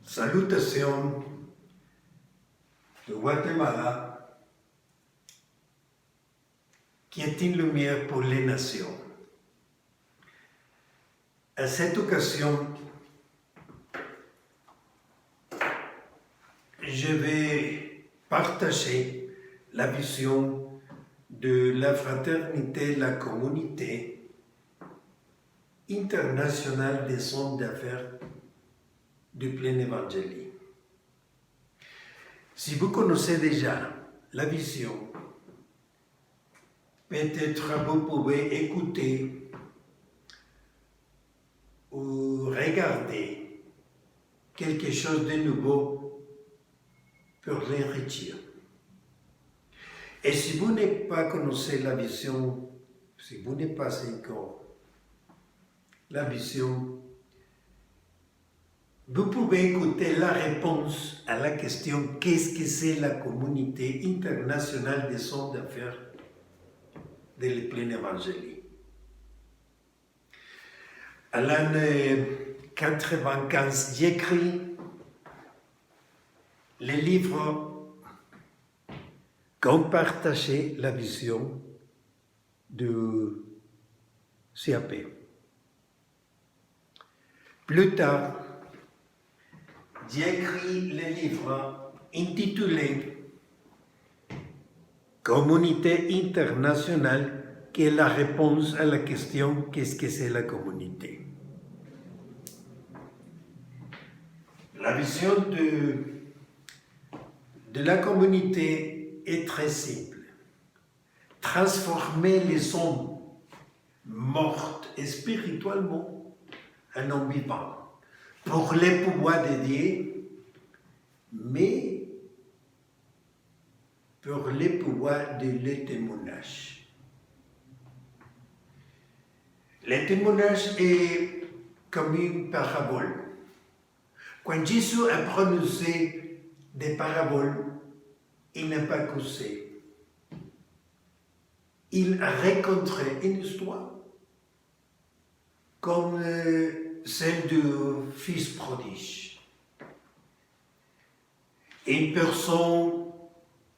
Salutations de Guatemala, qui est une lumière pour les nations. À cette occasion, je vais partager la vision de la fraternité, la communauté internationale des hommes d'affaires du plein évangile. Si vous connaissez déjà la vision, peut-être vous pouvez écouter ou regarder quelque chose de nouveau pour l'enrichir. Et si vous n'avez pas connaissez la vision, si vous n'avez pas encore la vision, vous pouvez écouter la réponse à la question « Qu'est-ce que c'est la communauté internationale des hommes d'affaires de le plein évangile ?» À l'année 95, j'écris le livre Comme partager la vision du CAP. Plus tard, j'ai écrit le livre intitulé Communauté internationale, qui est la réponse à la question qu'est-ce que c'est la communauté. La vision de la communauté est très simple. Transformer les hommes morts spirituellement en hommes vivants pour les pouvoirs de Dieu, mais pour les pouvoirs de le témoignage. Le témoignage est comme une parabole. Quand Jésus a prononcé des paraboles, il n'a pas causé. Il a raconté une histoire comme celle du fils prodige. Une personne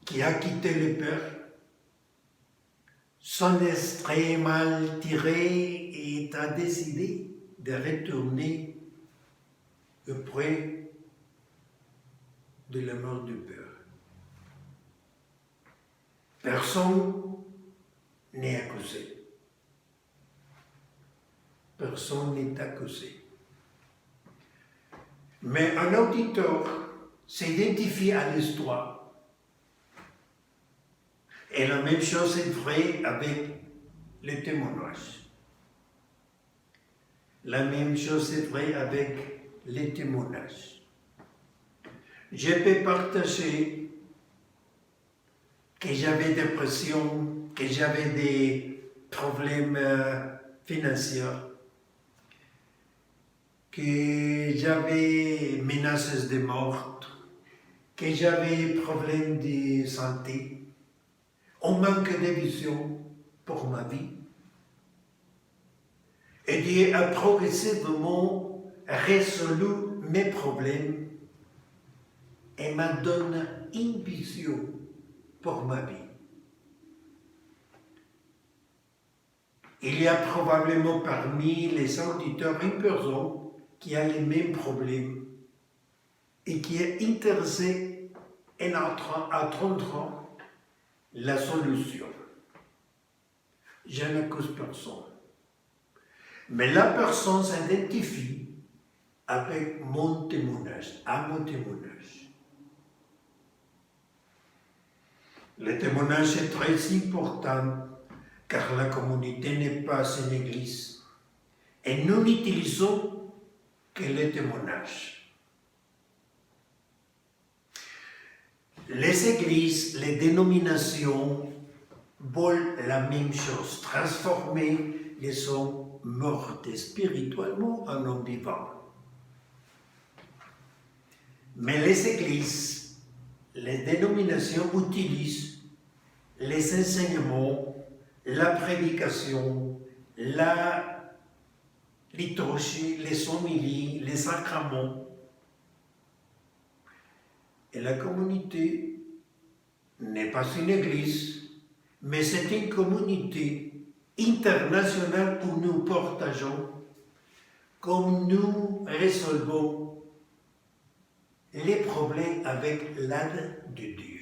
qui a quitté le père, son est très mal tiré et a décidé de retourner auprès de la mort du père. Personne n'est accusé. Personne n'est accusé. Mais un auditeur s'identifie à l'histoire. Et la même chose est vraie avec le témoignage. La même chose est vraie avec les témoignages. Je peux partager que j'avais des pressions, que j'avais des problèmes financiers, que j'avais menaces de mort, que j'avais problèmes de santé, on manque de vision pour ma vie. Et Dieu a progressivement résolu mes problèmes et m'a donné une vision pour ma vie. Il y a probablement parmi les auditeurs une personne qui a les mêmes problèmes et qui est intéressée à attendre la solution. Je n'accuse personne. Mais la personne s'identifie avec mon témoignage, à mon témoignage. Le témoignage est très important car la communauté n'est pas une église. Et nous n'utilisons que le témoignage. Les églises, les dénominations veulent la même chose, transformer les hommes morts spirituellement en hommes vivants. Mais les églises, les dénominations utilisent les enseignements, la prédication, la liturgie, les homélies, les sacrements Et la communauté n'est pas une église, mais c'est une communauté internationale où nous partageons, comme nous résolvons les problèmes avec l'aide de Dieu.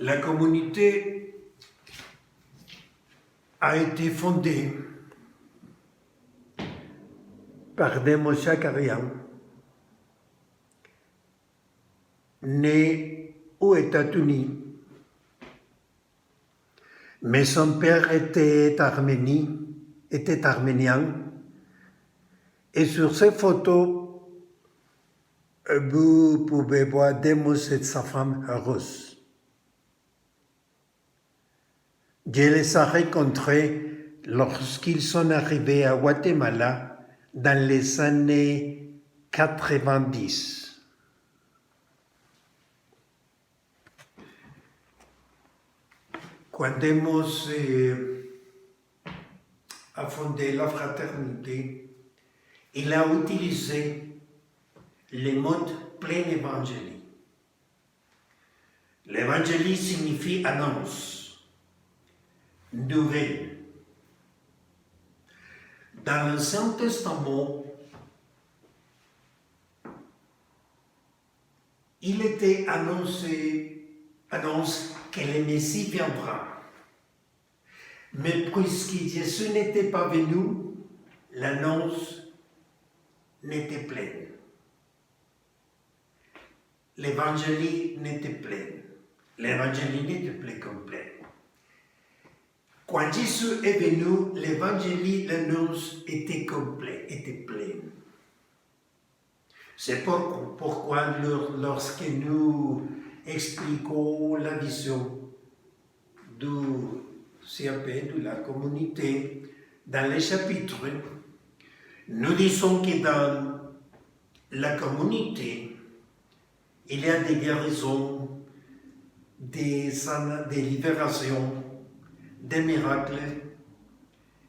La communauté a été fondée par Demos Shakarian, né aux États-Unis, mais son père était arménien, et sur ces photos, vous pouvez voir Demos et sa femme Rose. Je les ai rencontrés lorsqu'ils sont arrivés à Guatemala dans les années 90. Quand Demos a fondé la fraternité, il a utilisé le mot plein évangélie. L'évangélie signifie annonce, nouvelle. Dans l'Ancien Testament, il était annonce que le Messie viendra. Mais puisque Jésus n'était pas venu, l'annonce n'était pleine. L'évangile n'était plein. L'évangile n'était plus complet. Quand Jésus est venu, l'évangile, l'annonce était complet, était pleine. C'est pourquoi lorsque nous expliquons la vision du CAP, de la communauté, dans les chapitres, nous disons que dans la communauté, il y a des guérisons, des libérations, des miracles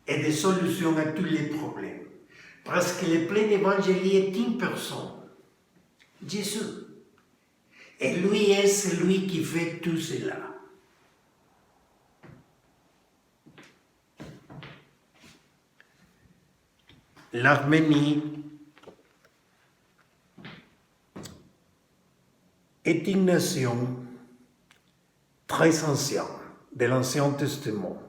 et des solutions à tous les problèmes. Parce que le plein évangile est une personne, Jésus. Et lui est celui qui fait tout cela. L'Arménie est une nation très ancienne de l'Ancien Testament.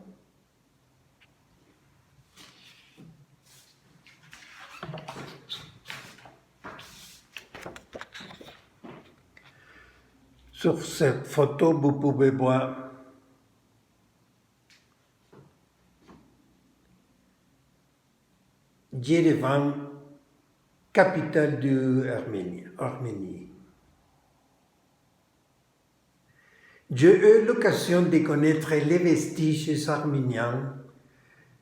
Sur cette photo, vous pouvez voir Yerevan, capitale de Arménie. J'ai eu l'occasion de connaître les vestiges arméniens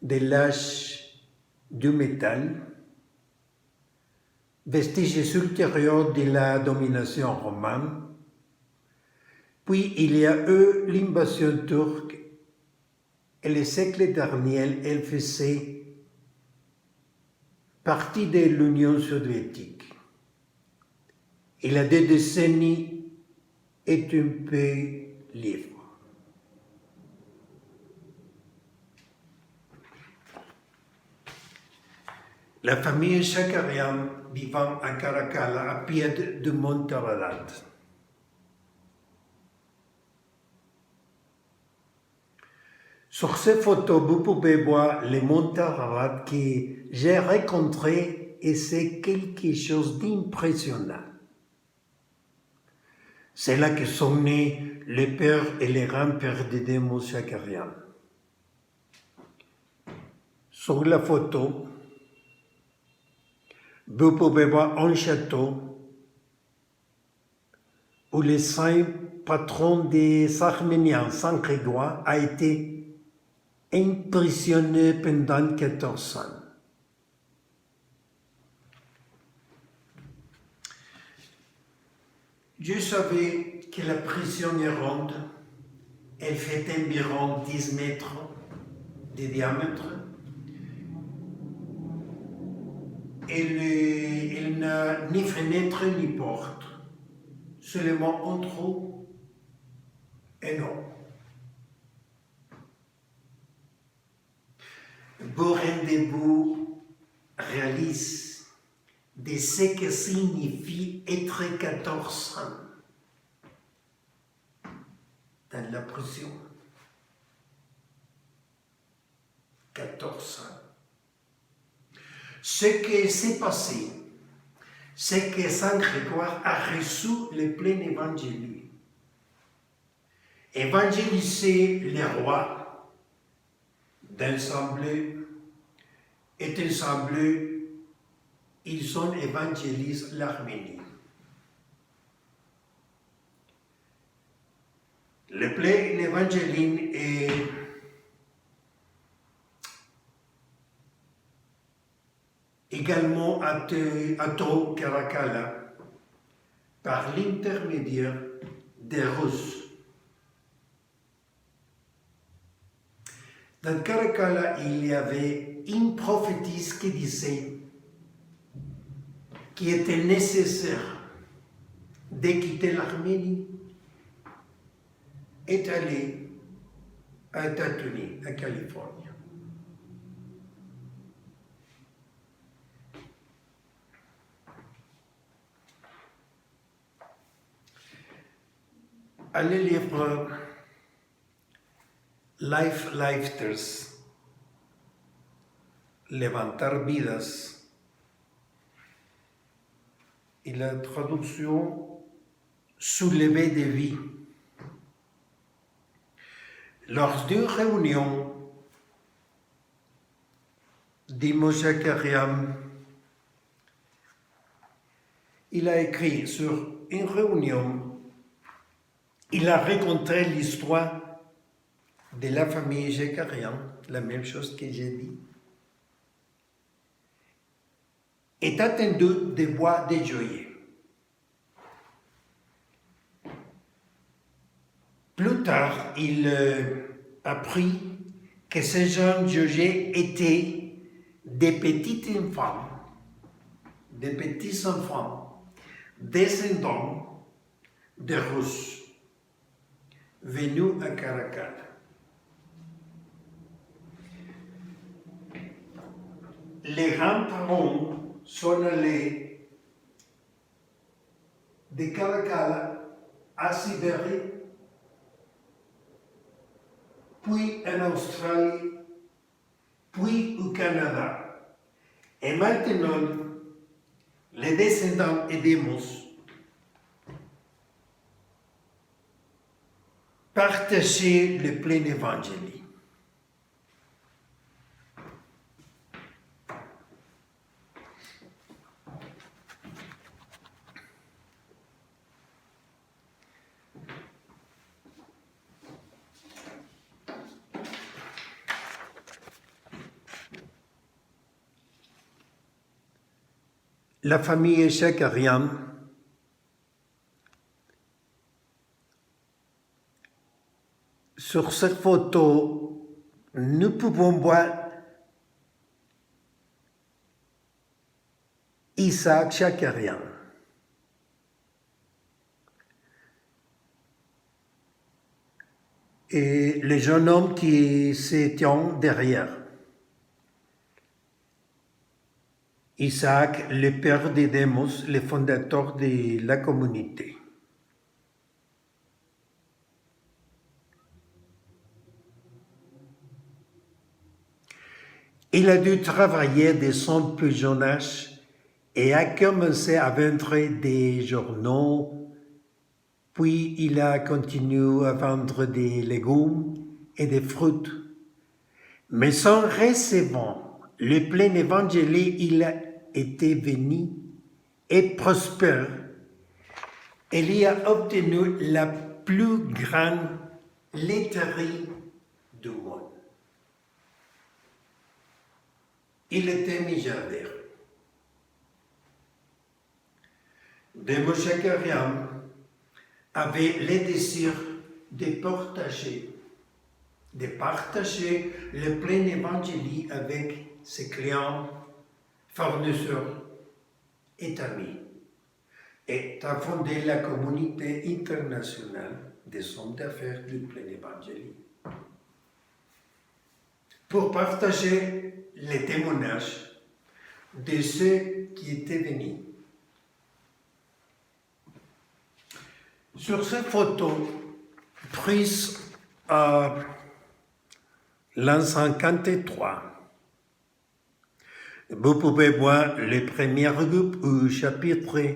de l'âge du métal, vestiges ultérieurs de la domination romaine. Puis il y a eu l'invasion turque et le siècle dernier, elle faisait partie de l'Union soviétique. Il y a des décennies est un pays libre. La famille Shakarian vivant à Caracalla, à pied de Mont Ararat. Sur ces photos, vous pouvez voir les Mont Ararat que j'ai rencontré et c'est quelque chose d'impressionnant. C'est là que sont nés les pères et les grands-pères de Demos Shakarian. Sur la photo, vous pouvez voir un château où le saint patron des Arméniens, Saint Grégoire, a été emprisonné pendant 14 ans. Je savais que la prison est ronde, elle fait environ 10 mètres de diamètre. il n'a ni fenêtre ni porte, seulement un trou énorme. Bourrendebou réalise de ce que signifie être 14 ans dans la prison. 14 ans. Ce qui s'est passé, c'est que Saint Grégoire a reçu le plein évangile. Évangéliser les rois d'ensemble est ensemble, ils ont évangélisé l'Arménie. Le plein évangile est également à Caracalla par l'intermédiaire des Russes. Dans Caracalla, il y avait une prophétise qui disait qu'il était nécessaire de quitter l'Arménie et d'aller aux États-Unis, à Californie. À le livre Life Lifters, Levantar Vidas, et la traduction Soulever des vies. Lors d'une réunion d'Imosha Kariam, il a écrit sur une réunion, il a raconté l'histoire de la famille Jekarian, la même chose que j'ai dit, est attendu de bois de joyeux. Plus tard, il apprit que ces jeunes joyeux étaient des petits enfants, descendants de Russes, venus à Caracas. Les grands-parents sont allés de Caracas à Sibérie, puis en Australie, puis au Canada. Et maintenant, les descendants d'Emos partageaient le plein évangile. La famille Shakarian sur cette photo, nous pouvons voir Isaac Shakarian. Et le jeune homme qui se tient derrière. Isaac, le père de Demos, le fondateur de la communauté. Il a dû travailler de son plus jeune âge et a commencé à vendre des journaux, puis il a continué à vendre des légumes et des fruits. Mais en recevant le plein évangile, il a été béni et prospère. Il y a obtenu la plus grande laiterie du monde. Il était milliardaire. Demos Shakarian avait le désir de partager le plein évangile avec ses clients, fournisseurs et amis, et a fondé la communauté internationale des hommes d'affaires du plein évangile pour partager les témoignages de ceux qui étaient venus. Sur cette photo prise à l'an 53, vous pouvez voir les premiers groupes ou chapitres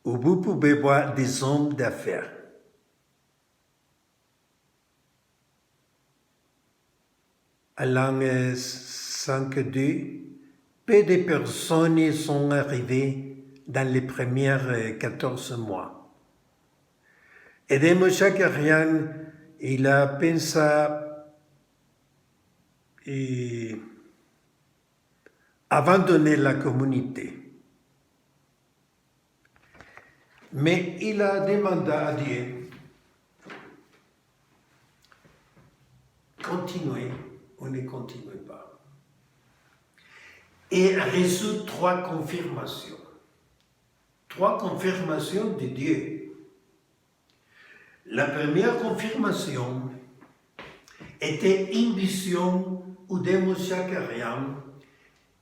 où vous pouvez voir des hommes d'affaires. À l'an 52, peu de personnes sont arrivées dans les premiers 14 mois. Et Demo Shakarian, il a pensé abandonner la communauté. Mais il a demandé à Dieu, continuez ou ne continuez pas. Et reçu 3 confirmations. 3 confirmations de Dieu. La première confirmation était une vision où Demo Shakarian,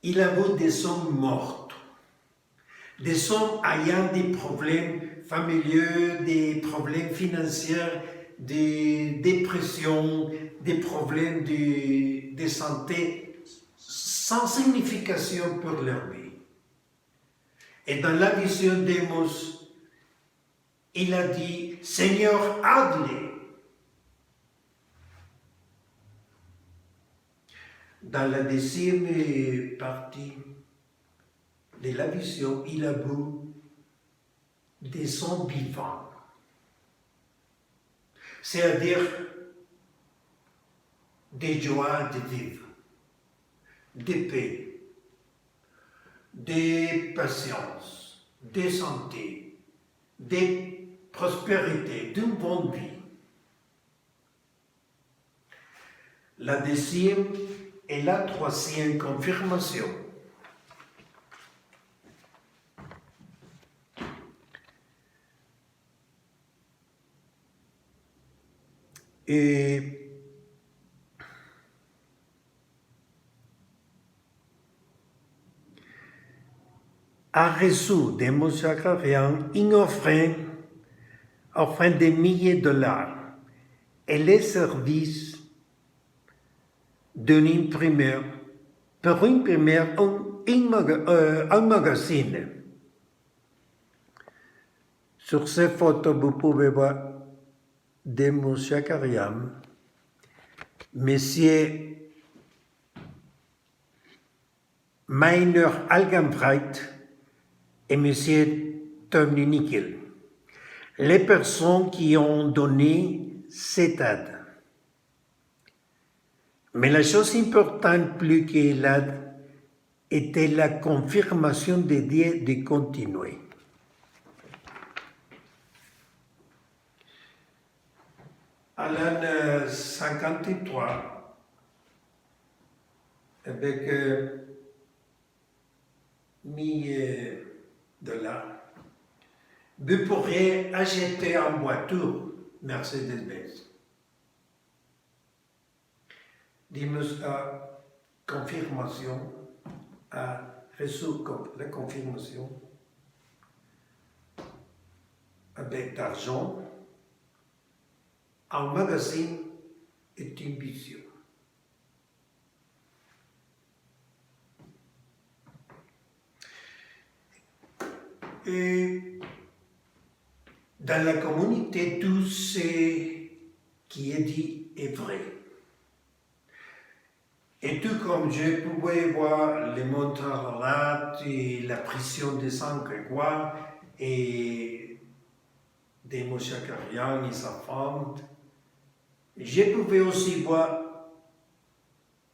il a vu des hommes morts, des hommes ayant des problèmes familiaux, des problèmes financiers, des dépressions, des problèmes de santé sans signification pour leur vie. Et dans la vision d'Amos, il a dit, Seigneur, aide-les. Dans la deuxième partie de la vision, il a vu des hommes vivants. C'est-à-dire des joies de vivre, de paix, de patience, de santé, de prospérité, d'une bonne vie. La deuxième et la troisième confirmation. Et a reçu de Demo Shakarian une offrande de milliers de dollars et les services d'un imprimeur pour imprimer un magazine. Sur cette photo, vous pouvez voir Demo Shakarian, Monsieur Meiner Algenbreit et Monsieur Tony Nickel, les personnes qui ont donné cette aide. Mais la chose importante plus que l'aide était la confirmation de Dieu de continuer. À l'an 53, avec 1000 $, vous pourriez acheter une voiture Mercedes-Benz. Dimos a confirmation, a reçu la confirmation avec d'argent, un magazine est une vision. Et dans la communauté, tout ce qui est dit est vrai. Et tout comme je pouvais voir les Montserrat et la prison de Saint-Grégoire et Demo Shakarian et sa femme, je pouvais aussi voir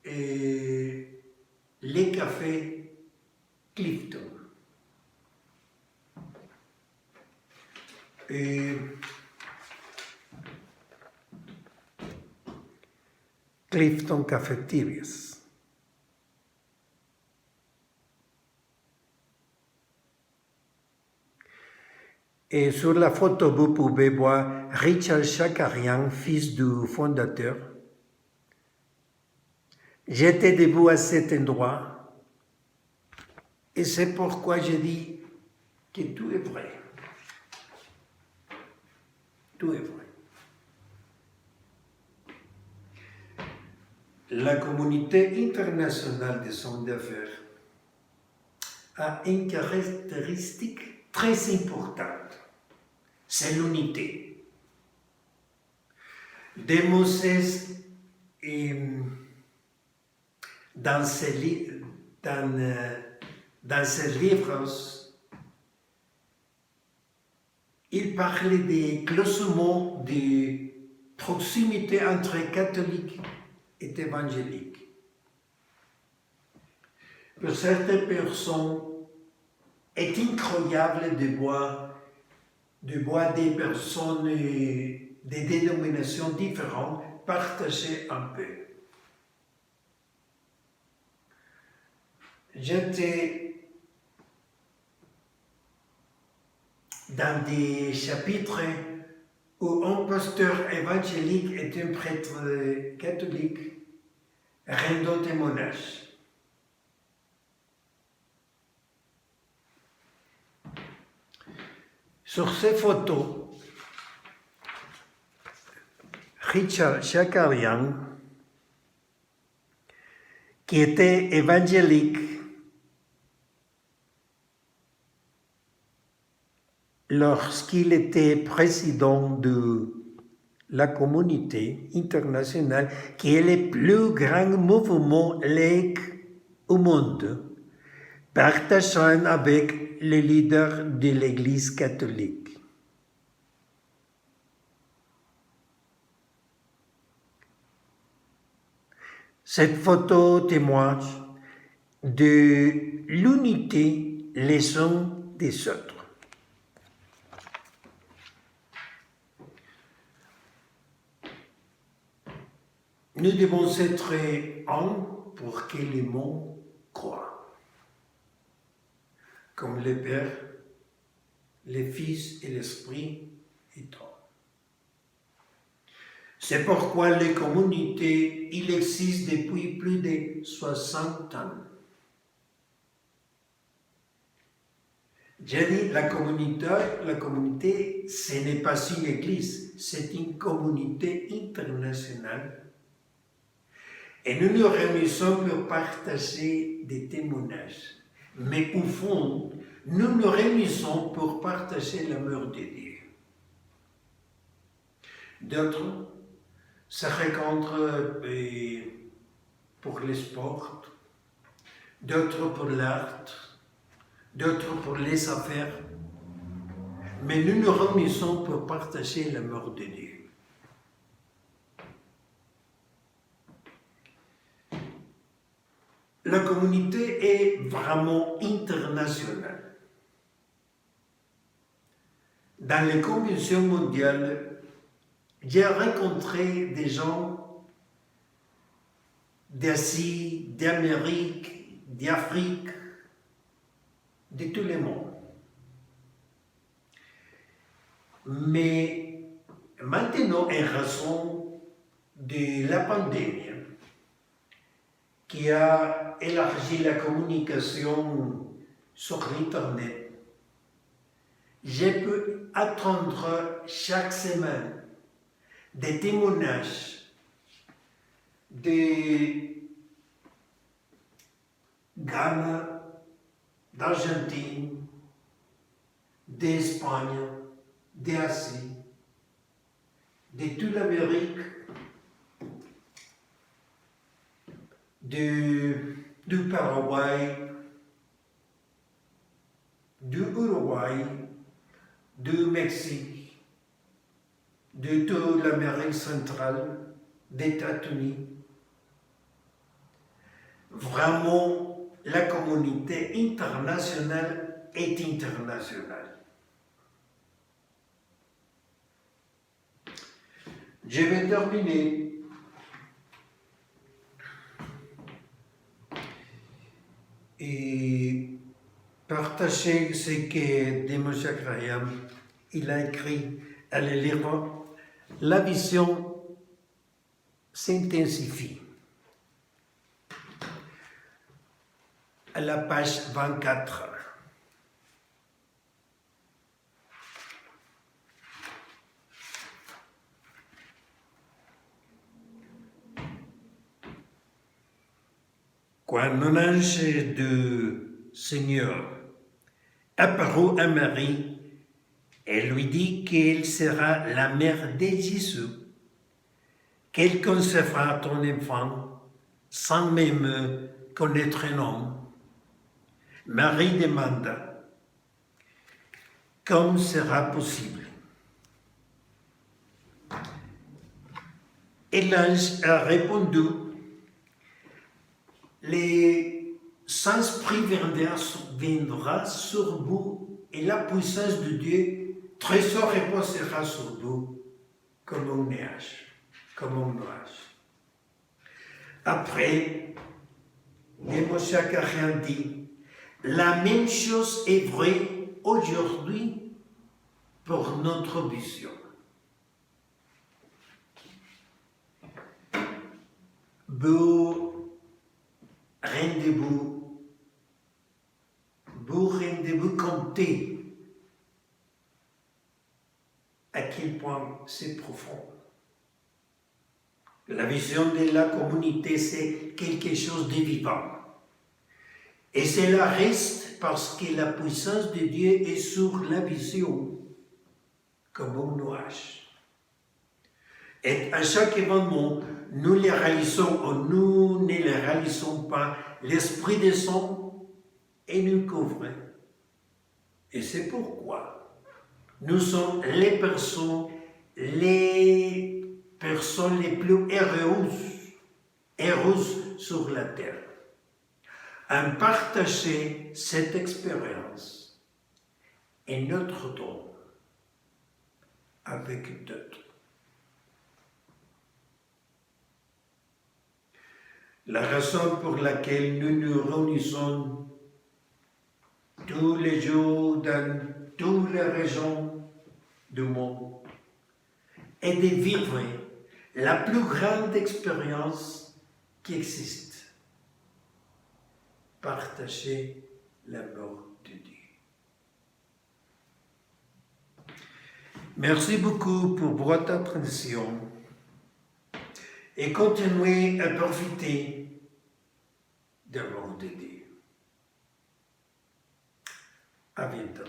les cafés Clifton. Et Clifton Cafeterias. Et sur la photo, vous pouvez voir Richard Chakarian, fils du fondateur. J'étais debout à cet endroit et c'est pourquoi je dis que tout est vrai. Tout est vrai. La communauté internationale des hommes d'affaires a une caractéristique très importante, c'est l'unité. De Moses, dans ses livres, il parlait des cloisonnements, de proximité entre catholiques et évangéliques. Pour certaines personnes, est incroyable de voir des personnes des dénominations différentes partager un peu. J'étais dans des chapitres où un pasteur évangélique et un prêtre catholique rendant témoignage. Sur ces photos, Richard Chakarian, qui était évangélique, lorsqu'il était président de la communauté internationale, qui est le plus grand mouvement laïque au monde, partageant avec les leaders de l'Église catholique. Cette photo témoigne de l'unité les uns des autres. Nous devons être un pour que le monde croit. Comme le Père, le Fils et l'Esprit est un. C'est pourquoi les communautés, il existe depuis plus de 60 ans. J'ai dit, la communauté, ce n'est pas une église, c'est une communauté internationale. Et nous nous réunissons pour partager des témoignages. Mais au fond, nous nous réunissons pour partager l'amour de Dieu. D'autres se rencontrent pour le sport, d'autres pour l'art, d'autres pour les affaires. Mais nous nous réunissons pour partager l'amour de Dieu. La communauté est vraiment internationale. Dans les conventions mondiales, j'ai rencontré des gens d'Asie, d'Amérique, d'Afrique, de tous les mondes. Mais maintenant, en raison de la pandémie, qui a élargi la communication sur l'Internet, je peux attendre chaque semaine des témoignages de Ghana, d'Argentine, d'Espagne, d'Asie, de toute l'Amérique, du Paraguay, du Uruguay, du Mexique, de toute l'Amérique centrale, des États-Unis. Vraiment, la communauté internationale est internationale. Je vais terminer et partager ce que Demos Chakarian il a écrit, allez lire, la vision s'intensifie. À la page 24. Quand un ange du Seigneur apparut à Marie et lui dit qu'elle sera la mère de Jésus, qu'elle concevra ton enfant sans même connaître un homme. Marie demanda, comment sera possible? Et l'ange a répondu, le Saint-Esprit viendra sur vous et la puissance de Dieu très fort reposera sur vous comme un nuage. Après, Moshe a dit, la même chose est vraie aujourd'hui pour notre vision. Vous rendez-vous compter à quel point c'est profond. La vision de la communauté, c'est quelque chose de vivant. Et cela reste parce que la puissance de Dieu est sur la vision, comme un nuage. Et à chaque événement, nous les réalisons ou nous ne les réalisons pas, l'Esprit descend et nous couvre. Et c'est pourquoi nous sommes les personnes les plus heureuses sur la terre. À partager cette expérience et notre don avec d'autres. La raison pour laquelle nous nous réunissons tous les jours dans toutes les régions du monde est de vivre la plus grande expérience qui existe. Partager l'amour de Dieu. Merci beaucoup pour votre attention et continuez à profiter de l'amour de Dieu. À bientôt.